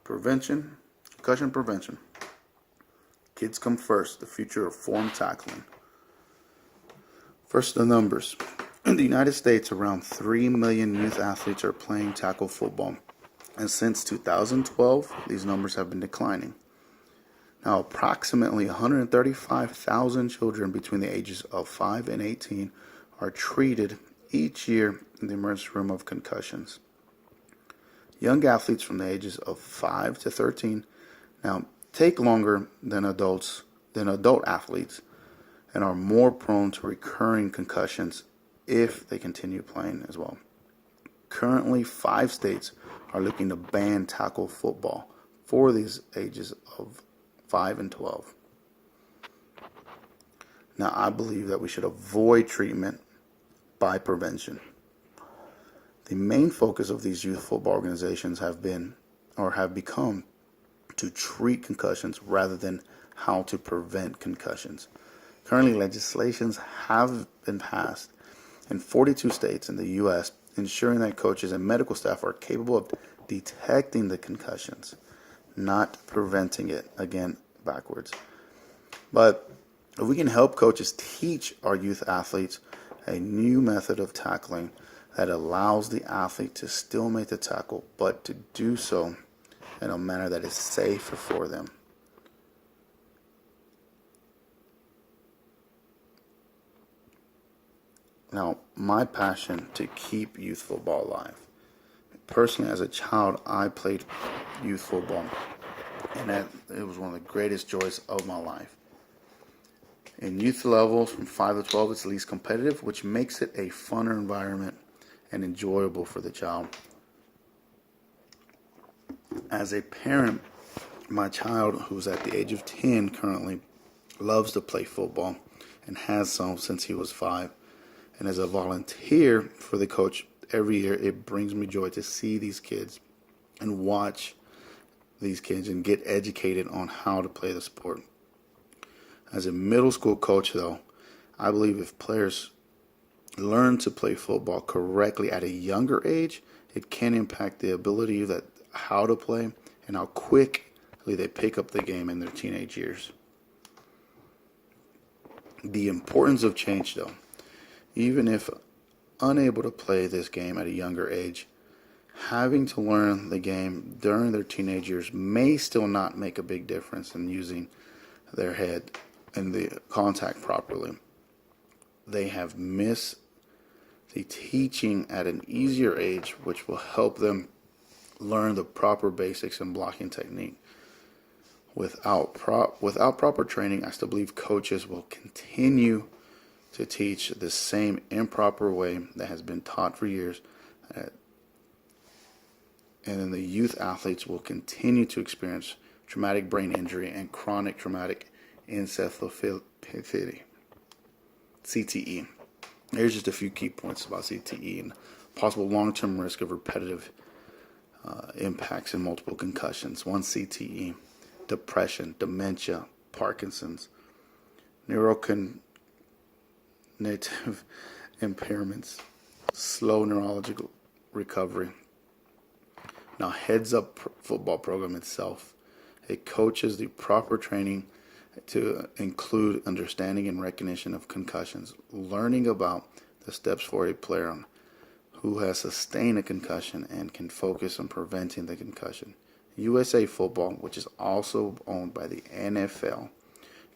Prevention, concussion prevention. Kids come first, the future of form tackling. First, the numbers. In the United States, around 3 million youth athletes are playing tackle football. And since 2012, these numbers have been declining. Now, approximately 135,000 children between the ages of 5 and 18 are treated each year in the emergency room of concussions. Young athletes from the ages of 5 to 13 now take longer than adult athletes and are more prone to recurring concussions if they continue playing as well. Currently, 5 states are looking to ban tackle football for these ages of 5 and 12. Now, I believe that we should avoid treatment by prevention. The main focus of these youth football organizations have become to treat concussions rather than how to prevent concussions. Currently, legislations have been passed in 42 states in the U.S., ensuring that coaches and medical staff are capable of detecting the concussions, not preventing it. Again, backwards. But if we can help coaches teach our youth athletes a new method of tackling that allows the athlete to still make the tackle, but to do so in a manner that is safe for them. Now, my passion to keep youth football alive. Personally, as a child, I played youth football, and it was one of the greatest joys of my life. In youth levels from 5 to 12, it's least competitive, which makes it a funner environment and enjoyable for the child. As a parent, my child, who's at the age of 10 currently, loves to play football and has so since he was 5. And as a volunteer for the coach every year, it brings me joy to see these kids and watch these kids and get educated on how to play the sport. As a middle school coach, though, I believe if players learn to play football correctly at a younger age, it can impact the ability that how to play and how quickly they pick up the game in their teenage years. The importance of change, though, even if unable to play this game at a younger age, having to learn the game during their teenage years may still not make a big difference in using their head and the contact properly. They have missed the teaching at an easier age, which will help them learn the proper basics and blocking technique. Without proper training, I still believe coaches will continue to teach the same improper way that has been taught for years. And then the youth athletes will continue to experience traumatic brain injury and chronic traumatic encephalopathy, CTE. Here's just a few key points about CTE and possible long-term risk of repetitive impacts and multiple concussions. 1, CTE, depression, dementia, Parkinson's, neurocognitive impairments, slow neurological recovery. Now, Heads Up football program itself, it coaches the proper training to include understanding and recognition of concussions, learning about the steps for a player who has sustained a concussion and can focus on preventing the concussion. USA Football, which is also owned by the NFL,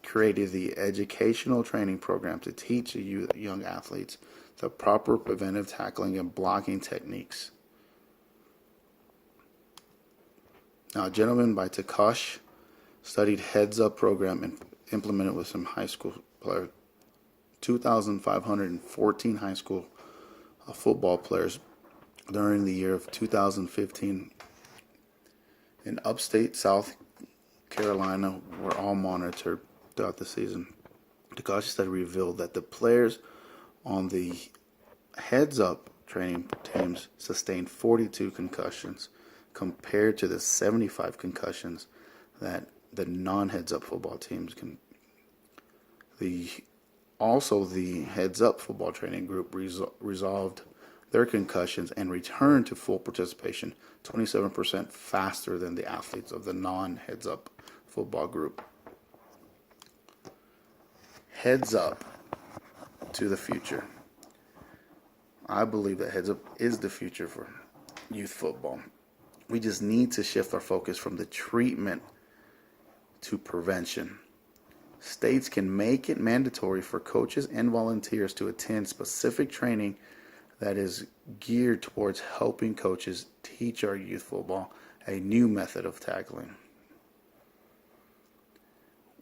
created the educational training program to teach young athletes the proper preventive tackling and blocking techniques. Now, a gentleman by Concussion studied Heads Up program and implemented with some high school players. 2,514 high school football players during the year of 2015 in upstate South Carolina were all monitored throughout the season. The Concussion study revealed that the players on the Heads Up training teams sustained 42 concussions compared to the 75 concussions that the non-Heads Up football teams can. The Heads Up football training group resolved their concussions and return to full participation 27% faster than the athletes of the non-heads up football group. Heads up to the future. I believe that heads up is the future for youth football. We just need to shift our focus from the treatment to prevention. States can make it mandatory for coaches and volunteers to attend specific training that is geared towards helping coaches teach our youth football a new method of tackling.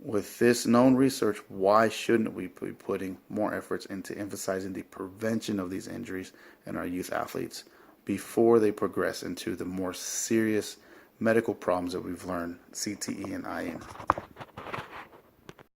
With this known research, why shouldn't we be putting more efforts into emphasizing the prevention of these injuries in our youth athletes before they progress into the more serious medical problems that we've learned, CTE and IM?